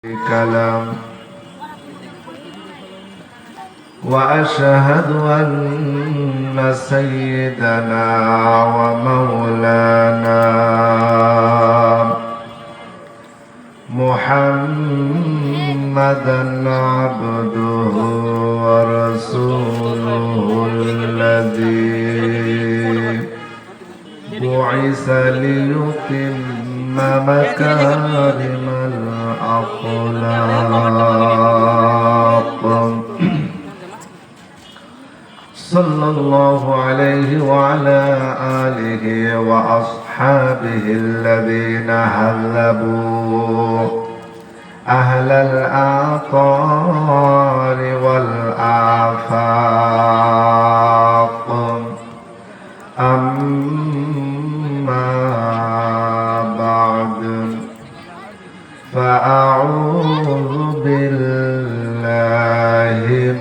كلام وأشهد أن سيدنا ومولانا محمدا عبده ورسوله الذي بعث ليتم مكارم الأخلاق صلى الله عليه وعلى آله وأصحابه الذين هذبوا أهل الآثار والآفاق أما بعد فأعوذ بالله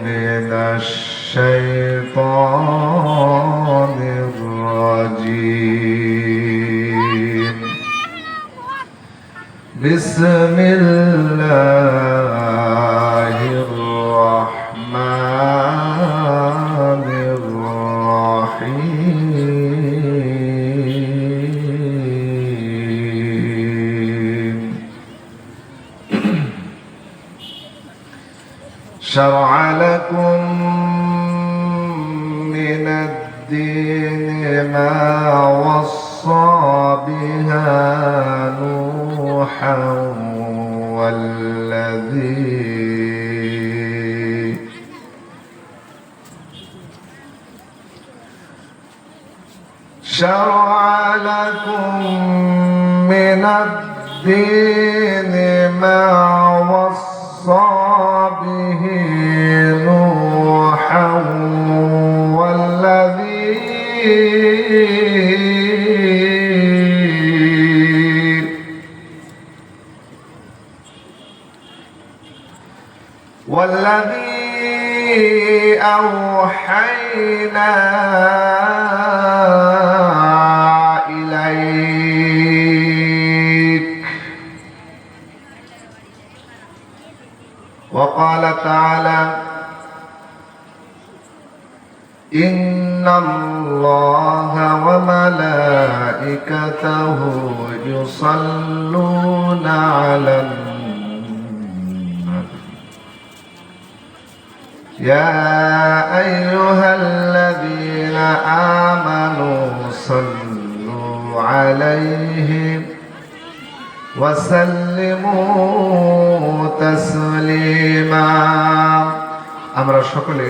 من الشيطان الرجيم بسم الله الرحمن الرحيم شرع لكم من الدين ما وصى بها نوحا شرع لكم من الدين ما وصى به نوحا والذي أوحينا إليك وقال تعالى إن الله وملائكته يصلون على النبي يا أيها الذين آمنوا صلوا عليه وسلموا تسليما আমরা সকলে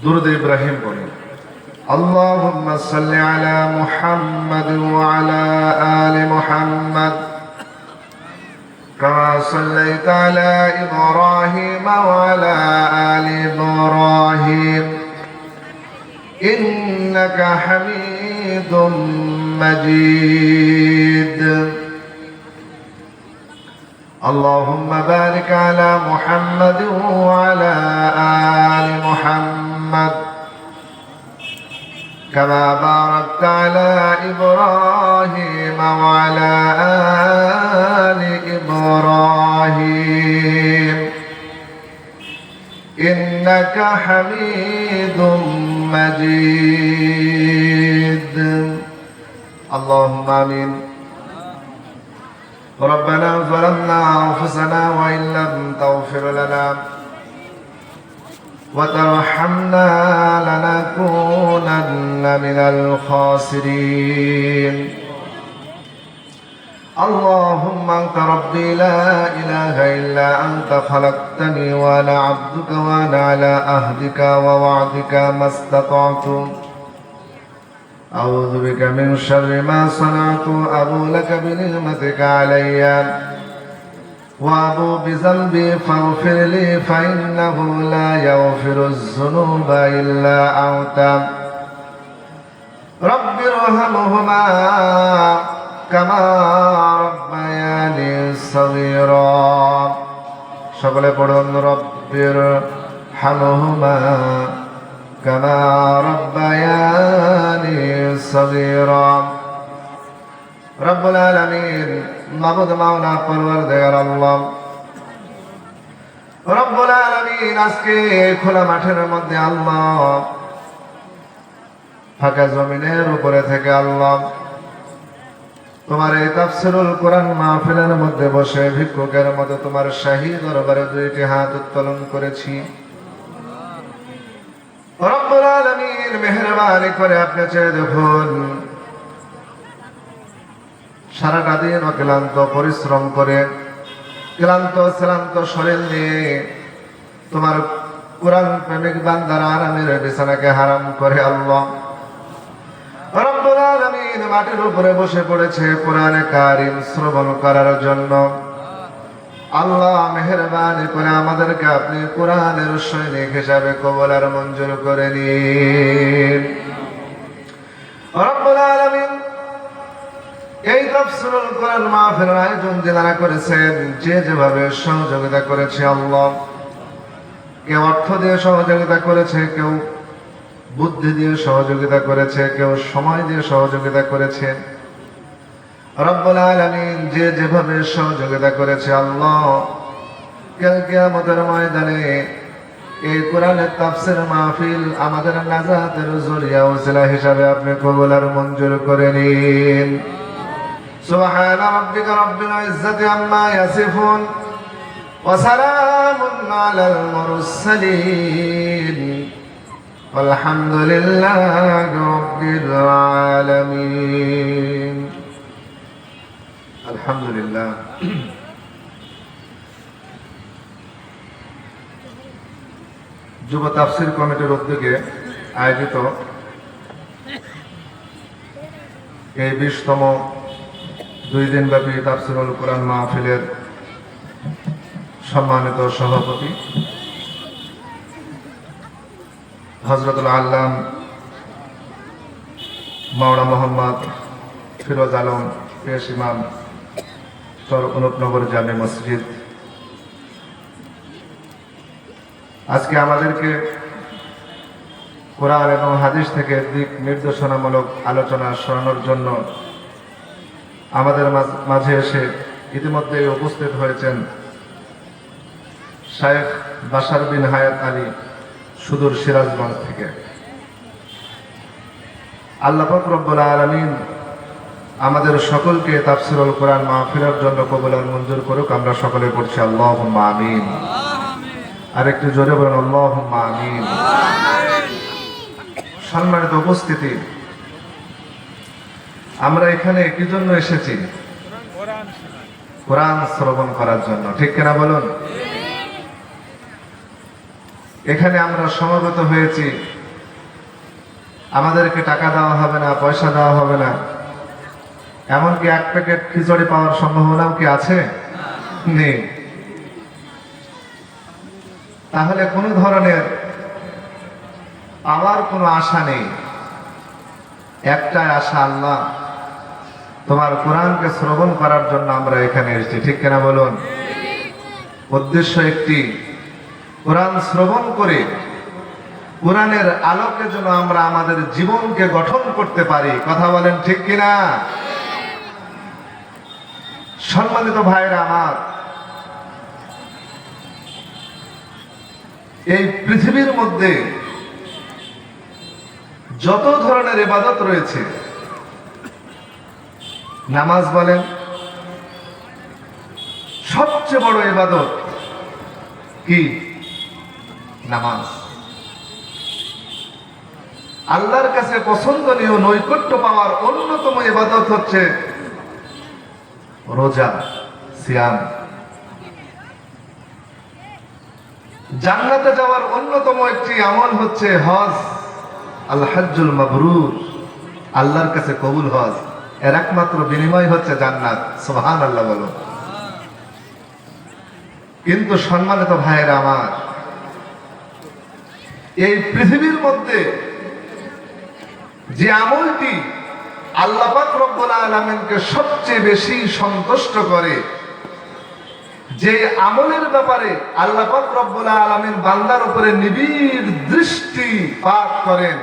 দুরূদ ইব্রাহিম পড়ি اللهم صل على محمد وعلى آل محمد كما صليت على إبراهيم وعلى آل إبراهيم إنك حميد مجيد اللهم بارك على محمد وعلى آل محمد كما باركت على إبراهيم وعلى آل إبراهيم إنك حميد مجيد اللهم آمين ربنا ظلمنا أنفسنا وإن لم تغفر لنا وترحمنا لنكونن من الخاسرين اللهم أنت ربي لا إله إلا أنت خلقتني وأنا عبدك وأنا على عهدك ووعدك ما استطعت أعوذ بك من شر ما صنعت أبو لك بنعمتك علي وأبو بذنبي فاغفر لي فإنه لا يغفر الذنوب إلا أنت رب ارحمهما كما ربياني صغيرا সকলে পড়ুন রব্বির হামহুমা কামা রব্বায়ানি صغيرا রব্বুল আলামিন, মাবুদ মাওলা পরওয়ারদিগার আল্লাহ রব্বুল আলামিন, আজকে খোলা মাঠের মধ্যে আল্লাহ, ফাঁকা জমিনের উপরে থেকে আল্লাহ তোমার এই তাফসীরুল কোরআন মাহফিলের মধ্যে বসে ভিক্ষুকের মতো তোমার শাহী দরবারে দুইটি হাত উত্তোলন করেছি। রব্বুল আলামিন, মেহেরবানি করে আপনি চেয়ে দেখুন, সারাটা দিন অক্লান্ত পরিশ্রম করে ক্লান্ত শ্রান্ত শরীর নিয়ে তোমার কোরআন প্রেমিক বান্দার আরামের বিছানাকে হারাম করে আল্লাহ রব্বুল আলামিন মাটির উপরে বসে পড়েছে কোরআনে কারীম শ্রবণ করার জন্য। আল্লাহ মেহেরবানি করে আমাদেরকে আপনি কোরআনের সৈনিক হিসাবে কবুল আর মঞ্জুর করে নিন রব্বুল আলামিন। এই তাফসীরুল কোরআন মাহফিলের আয়োজন যারা করেছেন, যে যেভাবে সহযোগিতা করেছে আল্লাহ, কেউ অর্থ দিয়ে সহযোগিতা করেছে, কেউ বুদ্ধি দিয়ে সহযোগিতা করেছে, কেউ সময় দিয়ে সহযোগিতা করেছে। রব্বুল আলামিন, যে যেভাবে সহযোগিতা করেছে আল্লাহ, কাল কিয়ামতের ময়দানে এই কোরআনের তাফসীর মাহফিল আমাদের নাজাতের জরিয়া ওসিলা হিসাবে আপনি কবুল আর মঞ্জুর করে নিন। সুবহান রাব্বিকা রাব্বিল ইজ্জাতি আম্মা ইয়াসিফুন ওয়া সালামুন আলাল মুরসালিন আলহামদুলিল্লাহি রাব্বিল আলামিন। আলহামদুলিল্লাহ। যুব তাফসীর কমিটির উদ্যোগে আয়োজিত এই 20তম 2 দিনব্যাপী তাফসীরুল কোরআন মাহফিলের সম্মানিত সভাপতি হযরতুল আল্লাম মাওলানা মোহাম্মদ ফিরোজ আলম পেশ ইমাম, চর অনুপনগর জামে মসজিদ, আজকে আমাদেরকে কোরআন এবং হাদিস থেকে দিক নির্দেশনামূলক আলোচনা শোনানোর জন্য আমাদের মাঝে এসে ইতিমধ্যে উপস্থিত হয়েছেন শায়েখ বাশার বিন হায়াত আলী, সুদূর সিরাজগঞ্জ থেকে। আল্লাহ পাক রব্বুল আলামিন আমাদের সকলকে তাফসীরুল কোরআন মাহফিলের জন্য কবুল আর মঞ্জুর করুক। আমরা সকলে পড়ছি আল্লাহুম্মা আমিন। আর একটু জোরে বলুন আল্লাহুম্মা আমিন। সম্মানিত উপস্থিতি, আমরা এখানে কি জন্য এসেছি? কোরআন শ্রবণ করার জন্য, ঠিক কিনা বলুন? এখানে আমরা সমবেত হয়েছি, আমাদেরকে টাকা দেওয়া হবে না, পয়সা দেওয়া হবে না, এমনকি 1 প্যাকেট খিচুড়ি পাওয়ার সম্ভাবনাও কি আছে? নেই। তাহলে কোনো ধরনের পাওয়ার কোনো আশা নেই। একটাই আশা, আল্লাহ তোমার কোরআনকে শ্রবণ করার জন্য আমরা এখানে এসেছি, ঠিক কিনা বলুন? উদ্দেশ্য একটি, কোরআন শ্রবণ করে কোরআনের আলোকে যেন আমরা আমাদের জীবনকে গঠন করতে পারি। কথা বলেন ঠিক কিনা? সম্মানিত ভাইরা আমার, এই পৃথিবীর মধ্যে যত ধরনের ইবাদত রয়েছে, নামাজ বলেন, সবচেয়ে বড় ইবাদত কি? নামাজ। আল্লাহর কাছে পছন্দনীয় নৈকট্য পাওয়ার অন্যতম ইবাদত হচ্ছে রোজা, সিয়াম। জান্নাতে যাওয়ার অন্যতম একটি আমল হচ্ছে হজ, আল হজ্জুল মাবরুর, আল্লাহর কাছে কবুল হজ। এর একমাত্র বিনিময় হচ্ছে জান্নাত। সুবহানাল্লাহ বলো। কিন্তু সম্মানিত ভাইয়েরা আমার, এই পৃথিবীর মধ্যে যে আমলটি আল্লাহ পাক রব্বুল আলামিনকে সবচেয়ে বেশি সন্তুষ্ট করে, যে আমলের ব্যাপারে আল্লাহ পাক রব্বুল আলামিন বান্দার উপরে নিবিড় দৃষ্টিপাত করেন,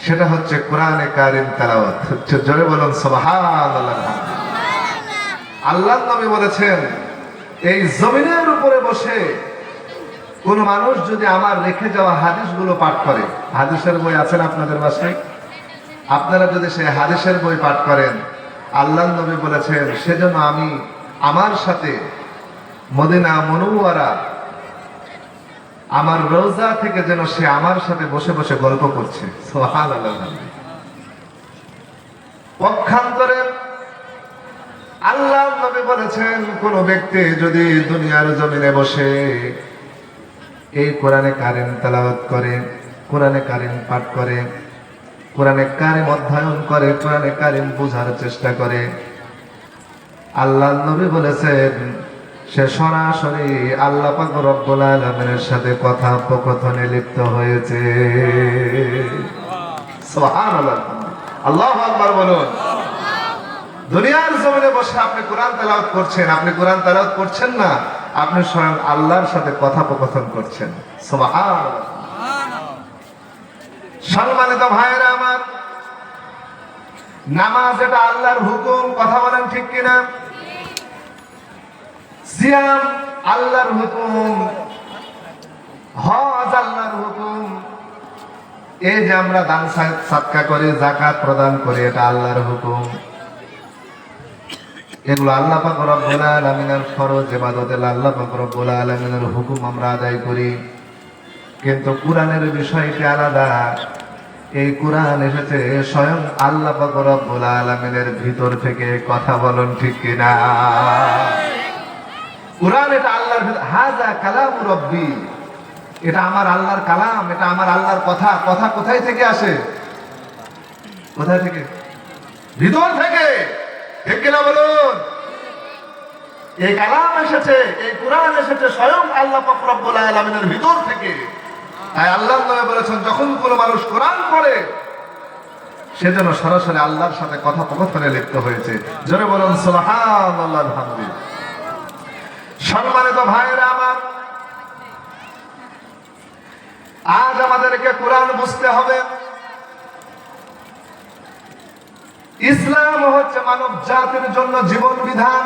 সেটা হচ্ছে কোরআনে কারিম তেলাওয়াত। জোরে বলুন সুবহানাল্লাহ। আল্লাহর নবী বলেছেন, এই জমিনের উপরে বসে কোন মানুষ যদি আমার রেখে যাওয়া হাদিসগুলো পাঠ করে, হাদিসের বই আছেন আপনাদের বাসায়, আপনারা যদি সেই হাদিসের বই পাঠ করেন, আল্লাহর নবী বলেছেন সেজন্য আমি আমার সাথে মদিনা মুনওয়ারা আমার রওজা থেকে যেন সে আমার সাথে বসে বসে গল্প করছে। সুবহানাল্লাহ। পক্ষান্তরে আল্লাহর নবী বলেছেন, কোন ব্যক্তি যদি দুনিয়ার জমিনে বসে এই কোরআনে কারিম তেলাওয়াত করে, কোরআনে কারিম পাঠ করে, কোরআনে কারিম অধ্যয়ন করে, কোরআনে কারিম বোঝার চেষ্টা করে, আল্লাহর নবী বলেছেন সে সরাসরি আল্লাহ পাক রব্বুল আলামিনের সাথে কথোপকথনে লিপ্ত হয়েছে। সুবহানাল্লাহ। আল্লাহু আকবার বলুন। দুনিয়ার জমিনে বসে আপনি কোরআন তেলাওয়াত করছেন, আপনি কোরআন তেলাওয়াত করছেন না, আপনি স্বয়ং আল্লাহর সাথে কথোপকথন করছেন। সুবহানাল্লাহ। সম্মানিত ভাইরা আমার, নামাজ এটা আল্লাহর হুকুম, কথা বলেন ঠিক কিনা? সিয়াম আল্লাহর হুকুম, হজ আল্লাহর হুকুম, এই যে আমরা দান সাদকা করি, যাকাত প্রদান করি, এটা আল্লাহর হুকুম। এগুলো আল্লাহ পাক রব্বুল আলামিনের ফরজ ইবাদত, আল্লাহ পাক রব্বুল আলামিনের হুকুম আমরা আদায় করি। কিন্তু কোরআনের বিষয়টি আলাদা। এই কোরআন এসেছে স্বয়ং আল্লাহ পাক রব্বুল আলামিনের ভিতর থেকে, কথা বলুন ঠিক কিনা? কোরআন এটা আল্লাহর ভিতর, হাযা কালামু রাব্বি, এটা আমার আল্লাহর কালাম, এটা আমার আল্লাহর কথা। কথা কোথায় থেকে আসে? কোথায় থেকে? ভিতর থেকে, ঠিক কিনা বলুন? এই কালাম এসেছে, এই কোরআন এসেছে স্বয়ং আল্লাহ পাক রব্বুল আলামিনের ভিতর থেকে। তাই আল্লাহর নবী বলেছেন, যখন কোনো মানুষ কোরআন পড়ে সেজন্য সরাসরি আল্লাহর সাথে কথোপকথনে লিপ্ত হয়েছে। জোরে বলুন সুবহানাল্লাহ, আলহামদুলিল্লাহ। সম্মানিত ভাইরা আমার, আজ আমাদেরকে কোরআন বুঝতে হবে। ইসলাম হচ্ছে মানব জাতির জন্য জীবন বিধান।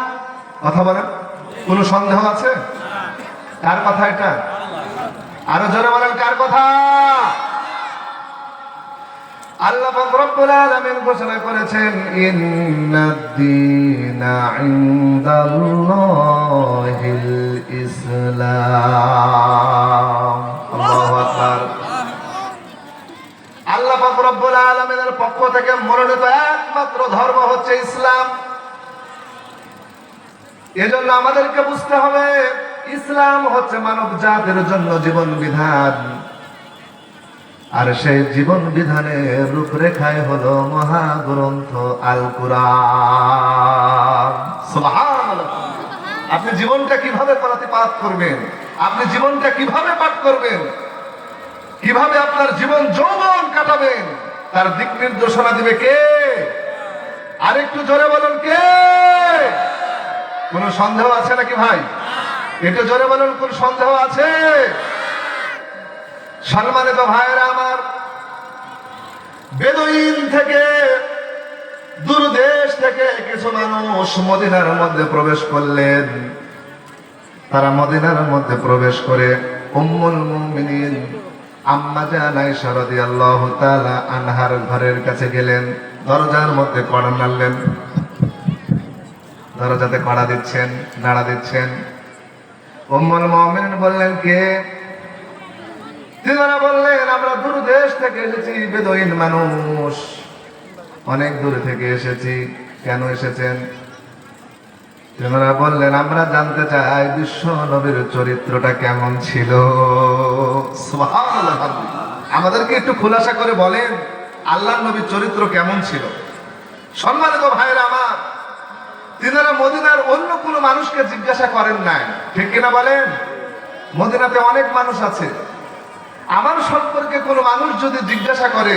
কথা বলেন, কোন সন্দেহ আছে? কার কথা এটা? আরো জোরে বলেন, কার কথা? আল্লাহ পাক রব্বুল আলামিন ঘোষণা করেছেন, ইন্নাদ-দীনা ইনদাল্লাহিল ইসলাম। আল্লাহু আকবার। আল্লাহ পাক রব্বুল আলামিনের পক্ষ থেকে মনোনীত একমাত্র ধর্ম হচ্ছে ইসলাম। এজন্য আমাদেরকে বুঝতে হবে, ইসলাম হচ্ছে মানব জাতির জন্য জীবন বিধান। আর সেই জীবন বিধানের রূপরেখায় হলো মহাগ্রন্থ আল কুরআন। সুবহানাল্লাহ। আপনি জীবনটা কিভাবে পাঠ করবেন, আপনি জীবনটা কিভাবে পাঠ করবেন, কিভাবে আপনার জীবন যৌবন কাটাবেন, তার দিক নির্দেশনা দিবে কে? আরেকটু জোরে বলুন, কে? কোন সন্দেহ আছে নাকি ভাই? একটু জোরে বলুন, কোন সন্দেহ আছে? সম্মানিত ভাইরা আমার, বেদুইন থেকে, দূর দেশ থেকে কিছু মানুষ মদিনার মধ্যে প্রবেশ করলেন। তারা মদিনার মধ্যে প্রবেশ করে উম্মুল মুমিনিন আম্মা জান আয়েশা রাদিয়াল্লাহু তাআলা আনহার ঘরের কাছে গেলেন। দরজার মধ্যে কড়া নাড়লেন, দরজাতে কড়া দিচ্ছেন, নাড়া দিচ্ছেন। উম্মুল মুমিনিন বললেন, কে? তিনারা বললেন, আমরা দূর দেশ থেকে এসেছি, বেদুইন মানুষ, অনেক দূর থেকে এসেছি। কেন এসেছেন? তিনারা বললেন, আমরা জানতে চাই বিশ্ব নবীর চরিত্রটা কেমন ছিল। সুবহানাল্লাহ। আমাদেরকে একটু খোলাসা করে বলেন, আল্লাহর নবীর চরিত্র কেমন ছিল? সম্মানিত ভাইরা আমার, তিনারা মদিনার অন্য কোনো মানুষকে জিজ্ঞাসা করেন নাই, ঠিক কিনা বলেন? মদিনাতে অনেক মানুষ আছে। আমার সম্পর্কে কোনো মানুষ যদি জিজ্ঞাসা করে,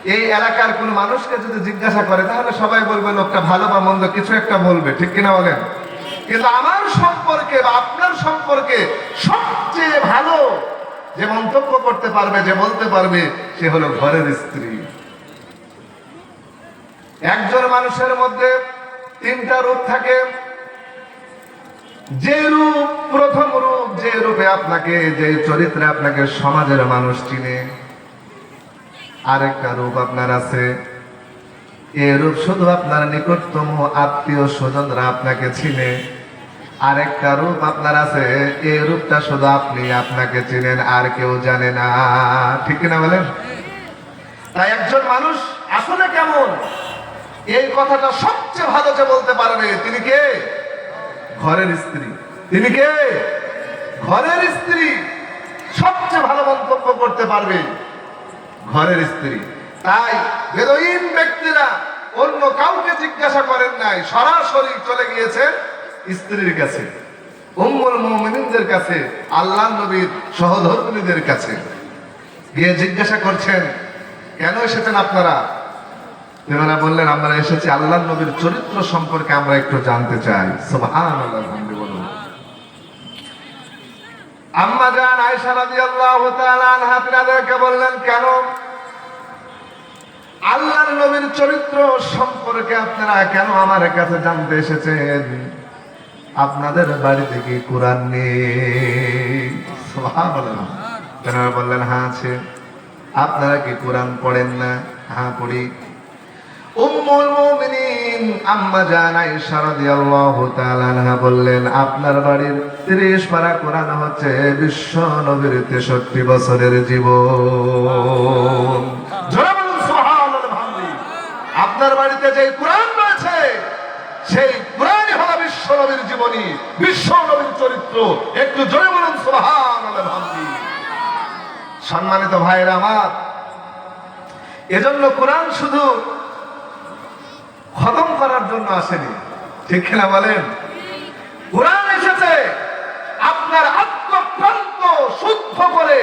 এই এলাকার কোন মানুষকে যদি জিজ্ঞাসা করে, তাহলে সবাই বলবে লোকটা ভালো বা মন্দ কিছু একটা বলবে, ঠিক কিনা বলেন? কিন্তু আমার সম্পর্কে বা আপনার সম্পর্কে সবচেয়ে ভালো যে মন্তব্য করতে পারবে, যে বলতে পারবে, সে হলো ঘরের স্ত্রী। একজন মানুষের মধ্যে তিনটা রূপ থাকে। যে রূপ, প্রথম রূপ, যে রূপে আপনাকে, যে চরিত্রে আপনাকে সমাজের মানুষ চিনে। আরেকটা রূপ আপনার আছে, এই রূপ শুধু আপনার নিকটতম আত্মীয় স্বজনরা আপনাকে চিনে। আরেকটা রূপ আপনার আছে, এই রূপটা শুধু আপনি আপনাকে চিনেন, আর কেউ জানে না। ঠিক কিনা বলেন? তাই একজন মানুষ আসলে কেমন, এই কথাটা সবচেয়ে ভালো যে বলতে পারবে, তিনি কে? ঘরের স্ত্রী। তিনি কে? ঘরের স্ত্রী। সবচেয়ে ভালো মন্তব্য করতে পারবে ঘরের স্ত্রী। তাই বেদুইন ব্যক্তিরা অন্য কাউকে জিজ্ঞাসা করেন নাই, সরাসরি চলে গিয়েছেন স্ত্রীর কাছে, উম্মুল মুমিনিনদের কাছে, আল্লাহর নবীর সহধর্মিণীদের কাছে গিয়ে জিজ্ঞাসা করছেন, কেন এসেছেন আপনারা? তেনারা বললেন, আমরা এসেছি আল্লাহর নবীর চরিত্র সম্পর্কে আমরা একটু জানতে চাই। সুবহানাল্লাহ। বলুন। আম্মা জান আয়েশা রাদিয়াল্লাহু তাআলা আনহা তিনাদেরকে বললেন, কেন? আল্লাহর নবীর চরিত্র সম্পর্কে আপনারা কেন আমার কাছে জানতে এসেছেন? আপনাদের বাড়িতে কি কোরআন নেই? সুবহানাল্লাহ। তেনারা বললেন, হ্যাঁ আছে। আপনারা কি কোরআন পড়েন না? হ্যাঁ পড়ি। উম্মুল মুমিনিন আম্মা জান আয়েশা রাদিয়াল্লাহু তাআলা আনহা বললেন, আপনার বাড়ির 30 পারা কোরআন হচ্ছে বিশ্ব নবীর 63 বছরের জীবন। জোরে বলুন সুবহানাল্লাহ। আপনার বাড়িতে যে কোরআন রয়েছে, সেই কোরআনই হলো বিশ্ব নবীর জীবনী, বিশ্ব নবীর চরিত্র। একটু জোরে বলুন সুবহানাল্লাহ। সম্মানিত ভাইরা আমার, এজন্য কোরআন শুধু খতম করার জন্য আসেনি। ঠিক কিনা বলেন? কোরআন এসেছে আপনার আত্মপ্রান্ত শুদ্ধ করে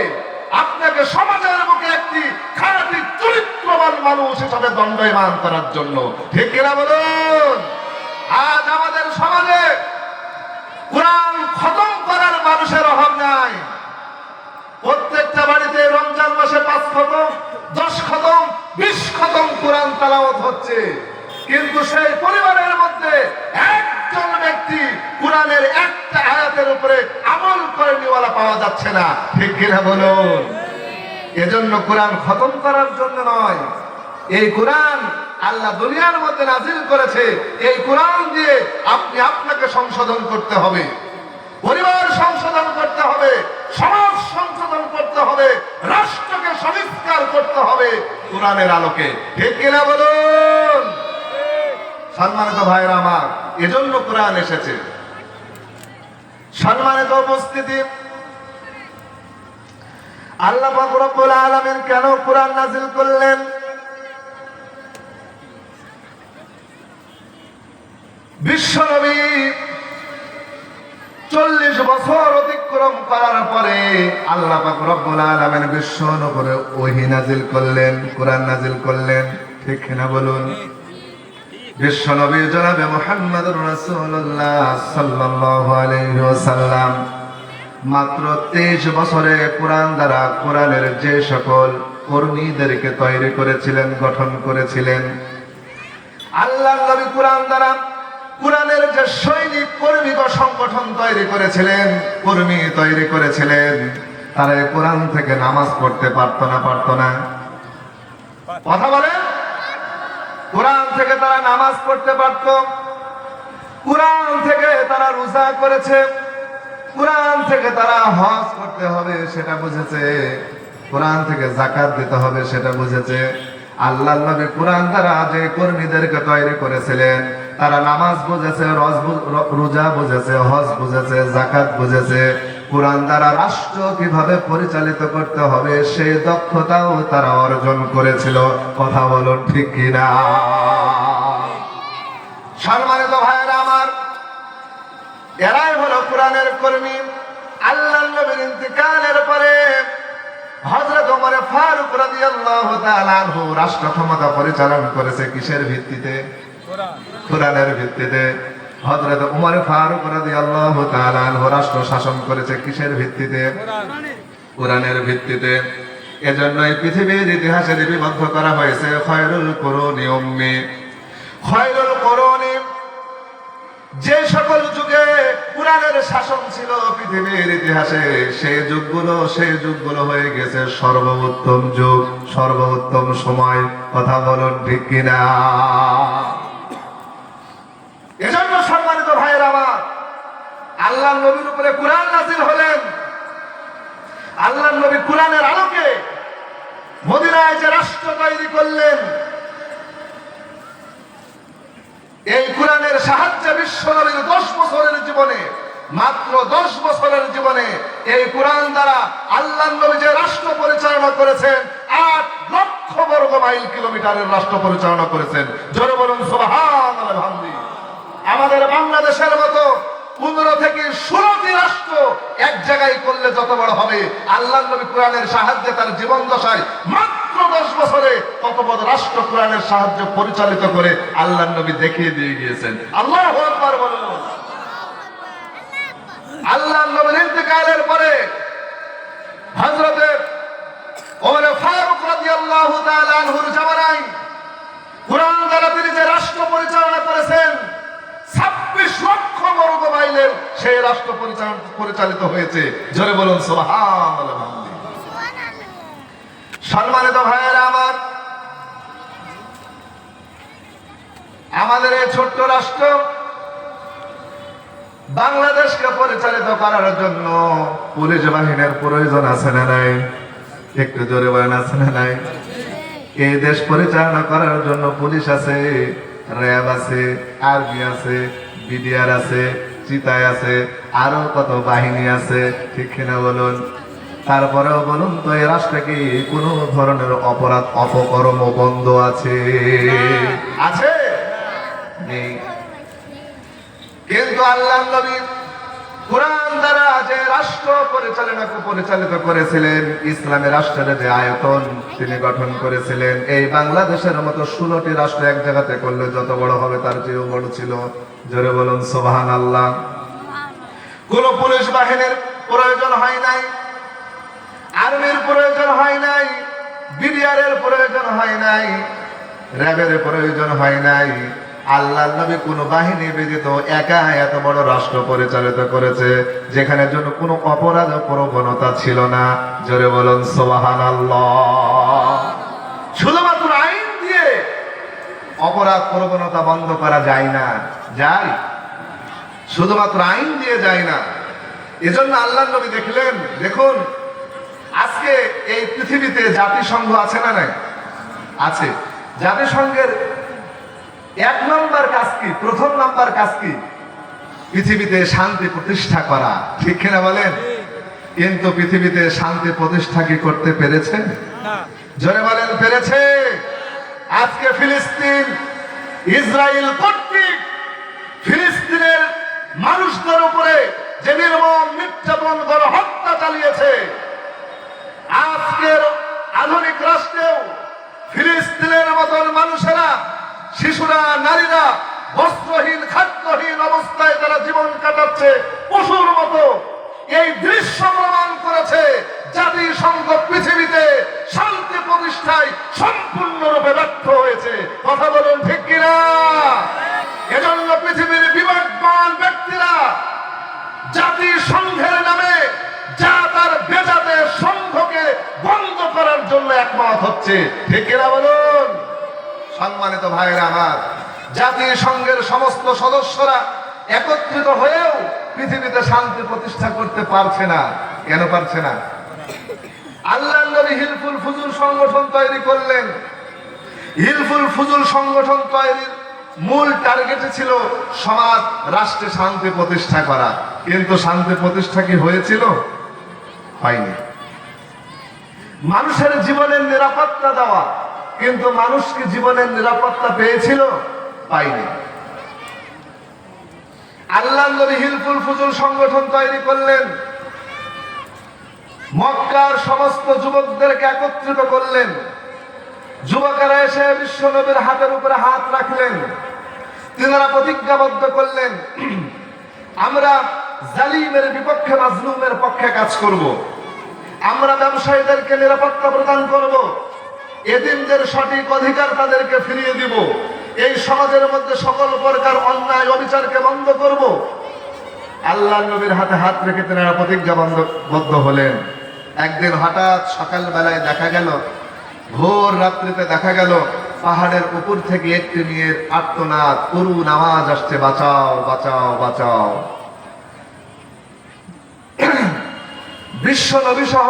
আপনাকে সমাজের বুকে একটি খাঁটি চরিত্রবান মানুষ হিসাবে দণ্ডায়মান করার জন্য। ঠিক কিনা বলুন? আজ আমাদের সমাজে কোরআন খতম করার মানুষের অভাব নাই। প্রত্যেকটা বাড়িতে রমজান মাসে 5 খতম, 10 খতম, 20 খতম কোরআন তেলাওয়াত হচ্ছে, কিন্তু সেই পরিবারের মধ্যে একজন ব্যক্তি কোরআনের একটা আয়াতের উপরে আমল করে নিওয়ালা পাওয়া যাচ্ছে না। ঠিক কিনা বলুন? এজন্য কোরআন খতম করার জন্য নয়, এই কোরআন আল্লাহ দুনিয়ার মধ্যে নাজিল করেছে। এই কোরআন দিয়ে আপনি আপনাকে সংশোধন করতে হবে, পরিবার সংশোধন করতে হবে, সমাজ সংশোধন করতে হবে, রাষ্ট্রকে সংস্কার করতে হবে কোরআনের আলোকে। ঠিক কিনা বলুন? সম্মানিত ভাইরা আমার, এজন্য কোরআন এসেছে। সম্মানিত উপস্থিতি, আল্লাহ পাক রব্বুল আলামিন কেন কোরআন নাযিল করলেন? বিশ্বনবী 40 বছর অতিক্রম করার পরে আল্লাহ পাক রব্বুল আলামিন বিশ্ব নবীর ওহী নাযিল করলেন, কোরআন নাযিল করলেন। ঠিক না বলুন? বিশ্বনবী জনাবে মুহাম্মদুর রাসূলুল্লাহ সাল্লাল্লাহু আলাইহি ওয়াসাল্লাম মাত্র 23 বছরে কোরআন দ্বারা কোরআনের যে সকল কর্মীদেরকে তৈরি করেছিলেন, গঠন করেছিলেন, আল্লাহর নবী কোরআন দ্বারা কোরআনের যে সৈনিক কর্মী সংগঠন তৈরি করেছিলেন, কর্মী তৈরি করেছিলেন, তারা কোরআন থেকে নামাজ পড়তে পারতো না? কথা বলেন? কোরআন থেকে তারা নামাজ পড়তে পারত, কোরআন থেকে তারা রোজা করেছে, কোরআন থেকে তারা হজ করতে হবে সেটা বুঝেছে, কোরআন থেকে যাকাত দিতে হবে সেটা বুঝেছে। আল্লাহর নবী কোরআন দ্বারা যে কর্মীদেরকে তৈরি করেছিলেন, তারা নামাজ বুঝেছে, রোজা বুঝেছে, হজ বুঝেছে, যাকাত বুঝেছে। কোরআন দ্বারা রাষ্ট্র কিভাবে পরিচালিত করতে হবে সেই দক্ষতাও তারা অর্জন করেছিল। কথা বলুন ঠিক কিনা? সম্মানিত ভাইয়েরা আমার, এরাই হলো কোরআনের কর্মী। আল্লাহর নবীর ইন্তিকালের পরে হযরত ওমর ফারুক রাদিয়াল্লাহু তাআলা আনহু রাষ্ট্র ক্ষমতা পরিচালনা করেছে কিসের ভিত্তিতে? কোরআনের ভিত্তিতে। হযরত ওমর ফারুক রাদিয়াল্লাহু তাআলা আনহু রাষ্ট্র শাসন করেছে কিসের ভিত্তিতে? কোরআনের ভিত্তিতে। এজন্য এই পৃথিবীর ইতিহাসে লিপিবদ্ধ করা হয়েছে খয়রুল কুরুনি উম্মি, খয়রুল কুরুনি। যে সকল যুগে কোরআনের শাসন ছিল পৃথিবীর ইতিহাসে, সেই যুগগুলো হয়ে গেছে সর্বোত্তম যুগ, সর্বোত্তম সময়। কথা বলুন ঠিক কিনা? এজন্য সম্মানিত ভাইয়ের আমার, আল্লাহর নবীর উপরে কোরআন নাযিল হলেন। আল্লাহর নবী কোরআনের আলোকে মদিনায় যে রাষ্ট্র তৈরি করলেন, এই কোরআনের সাহায্যে বিশ্বনবীর 10 বছরের জীবনে, মাত্র 10 বছরের জীবনে এই কোরআন দ্বারা আল্লাহর নবী যে রাষ্ট্র পরিচালনা করেছেন, 8 লক্ষ বর্গ মাইল কিলোমিটারের রাষ্ট্র পরিচালনা করেছেন। জোরে বলুন সুবহানাল্লাহ। আমাদের বাংলাদেশের মতো 15 থেকে 16টি রাষ্ট্র এক জায়গায় করলে যত বড় হবে, আল্লাহর নবী কোরআনের সাহায্যে তার জীবন দশায় মাত্র 10 বছরে তত বড় রাষ্ট্র কোরআনের সাহায্য পরিচালিত করে আল্লাহর নবী দেখিয়ে দিয়ে গিয়েছেন। আল্লাহু আকবার বলুন। আল্লাহর নবীর ইন্তেকালের পরে হযরত ওমর ফারুক রাদিয়াল্লাহু তাআলা আনহুর জামানায় কোরআন দ্বারা তিনি যে রাষ্ট্র পরিচালনা করেছেন, 26 লক্ষ বর্গ মাইলের সেই রাষ্ট্র পরিচালিত হয়েছে। জোরে বলুন সুবহানাল্লাহ। সম্মানিত ভাইয়েরা আমার, আমাদের এই ছোট্ট রাষ্ট্র বাংলাদেশকে পরিচালিত করার জন্য পুলিশ বাহিনীর প্রয়োজন আছে না নাই? একটু জোরে বলেন, আছে না নাই? এই দেশ পরিচালনা করার জন্য পুলিশ আছে, র্যাব আছে, আর্মি আছে, বিডিআর আছে, চিতায় আছে, আরো কত বাহিনী আছে, ঠিক কিনা বলুন? তারপরেও বলুন তো, এই রাষ্ট্রে কি কোনো ধরনের অপরাধ অপকর্ম বন্ধ আছে? আছে? নেই। কিন্তু আল্লাহর নবী কোরআন দ্বারা যে রাষ্ট্র পরিচালিত করেছিলেন, ইসলামের রাষ্ট্রের যে আয়তন তিনি গঠন করেছিলেন, এই বাংলাদেশের মতো 16টি রাষ্ট্র এক জায়গাতে করলে যত বড় হবে তার চেয়েও বড় ছিল। জোরে বলুন সুবহানাল্লাহ। কোন পুলিশ বাহিনীর প্রয়োজন হয় নাই, আর্মির প্রয়োজন হয় নাই, বিডিআর এর প্রয়োজন হয় নাই, র্যাবের প্রয়োজন হয় নাই। আল্লাহর নবী কোন বাহিনী ব্যতীত একা এত বড় রাষ্ট্র পরিচালিত করেছে, যেখানে জন্য কোনো অপরাধ প্রবণতা ছিল না। জোরে বলুন সুবহানাল্লাহ। শুধুমাত্র আইন দিয়ে অপরাধ প্রবণতা বন্ধ করা যায় না, যায়? শুধুমাত্র আইন দিয়ে যায় না। এজন্য আল্লাহর নবী দেখলেন, দেখুন আজকে এই পৃথিবীতে জাতিসংঘ আছে না নাই? আছে। জাতিসংঘের 1 নম্বর কাজ কি? প্রথম নাম্বার কাজ কি? পৃথিবীতে শান্তি প্রতিষ্ঠা করা, ঠিক কিনা বলেন? কিন্তু পৃথিবীতে শান্তি প্রতিষ্ঠা কি করতে পেরেছে? জোরে বলেন, পেরেছে? আজকে ফিলিস্তিন, ইসরায়েল কর্তৃক ফিলিস্তিনের মানুষদের উপরে যে নির্মম নির্যাতন গণহত্যা চালিয়েছে, আজকের আধুনিক রাষ্ট্রেও ফিলিস্তিনের মতন মানুষেরা, শিশুরা, নারীরা বস্ত্রহীন, খাদ্যহীন অবস্থায় তারা জীবন কাটাচ্ছে পশুর মতো। এই দৃশ্য প্রমাণ করেছে জাতিসংঘ পৃথিবীতে শান্তি প্রতিষ্ঠায় সম্পূর্ণরূপে ব্যর্থ হয়েছে। কথা বলুন ঠিক কিনা? এজন্য পৃথিবীর বিবেকবান ব্যক্তিরা জাতিসংঘের নামে যা তার বেজাতে সংঘকে বন্ধ করার জন্য একমত হচ্ছে, ঠিক কিনা বলুন? সম্মানিত ভাইরা আমার, জাতিসংঘের সমস্ত সদস্যরা একত্রিত হয়েও পৃথিবীতে শান্তি প্রতিষ্ঠা করতে পারছে না। কেন পারছে না? আল্লাহর নবী হিলফুল ফুজুল সংগঠন তৈরি করলেন। হিলফুল ফুজুল সংগঠন তৈরির মূল টার্গেট ছিল সমাজ রাষ্ট্রে শান্তি প্রতিষ্ঠা করা। কিন্তু শান্তি প্রতিষ্ঠা কি হয়েছিল? হয়নি। মানুষের জীবনের নিরাপত্তা দেওয়া, কিন্তু মানুষ কি জীবনের নিরাপত্তা পেয়েছিল? পায়নি। আল্লাহর নবী হিলফুল ফুজুল সংগঠন তৈরি করলেন, মক্কার সমস্ত যুবকদেরকে একত্রিত করলেন। যুবকেরা এসে বিশ্ব নবীর হাতের উপরে হাত রাখলেন। তিনারা প্রতিজ্ঞাবদ্ধ করলেন, আমরা জালিমের বিপক্ষে, মাজলুমের পক্ষে কাজ করব। আমরা ব্যবসায়ীদেরকে নিরাপত্তা প্রদান করব, এতিমদের সঠিক অধিকার তাদেরকে ফিরিয়ে দিব, এই সমাজের মধ্যে সকল প্রকার অন্যায় অবিচারকে বন্ধ করব। আল্লাহ নবীর হাতে হাত রেখে তেনারা প্রতিজ্ঞাবদ্ধ হলেন। একদিন হঠাৎ সকালবেলায় দেখা গেল, ভোর রাত্রিতে দেখা গেল পাহাড়ের উপর থেকে একটি মেয়ের আর্তনাদ, করুণ আওয়াজ আসছে, বাঁচাও বাঁচাও বাঁচাও। বিশ্ব নবী সহ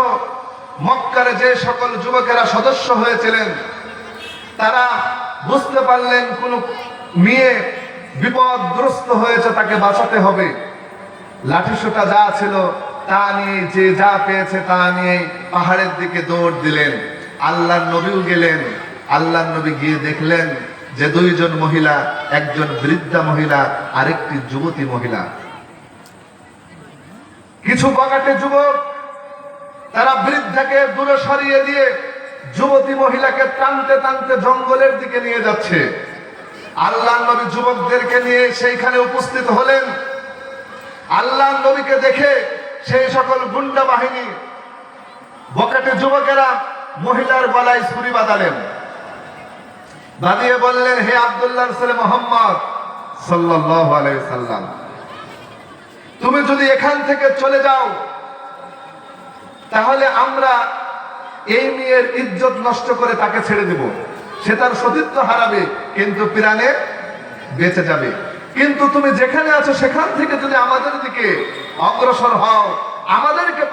মক্কার যে সকল যুবকেরা সদস্য হয়েছিলেন তারা বুঝতে পারলেন কোন মেয়ে বিপদগ্রস্ত হয়েছে, তাকে বাঁচাতে হবে। লাঠিসোঁটা যা ছিল তা নিয়ে, যে যা পেয়েছে তা নিয়ে পাহাড়ের দিকে দৌড় দিলেন। আল্লাহর নবীও গেলেন। আল্লাহর নবী গিয়ে দেখলেন যে দুইজন মহিলা, একজন বৃদ্ধা মহিলা, আরেকটি যুবতী মহিলা। কিছু বগাটে যুবক তারা বৃদ্ধাকে দূরে সরিয়ে দিয়ে যুবতী মহিলাকে টানতে টানতে জঙ্গলের দিকে নিয়ে যাচ্ছে। আল্লাহর নবী যুবকদেরকে নিয়ে সেইখানে উপস্থিত হলেন। আল্লাহর নবীকে দেখে সেই সকল গুন্ডা বাহিনী, বগাটে যুবকেরা মহিলার গলায় ছুরি বাঁধালেন, বাঁধিয়ে বললেন, হে আব্দুল্লাহর ছেলে মুহাম্মদ সাল্লাল্লাহু আলাইহি সাল্লাম, তুমি যদি এখান থেকে চলে যাও তাহলে আমরা এই মেয়ের ইজ্জত নষ্ট করে তাকে ছেড়ে দেব। সে তার সতীত্ব হারাবে কিন্তু প্রাণে বেঁচে যাবে। কিন্তু তুমি যেখানে আছো সেখান থেকে যদি আমাদের দিকে অগ্রসর হও, আমাদেরকে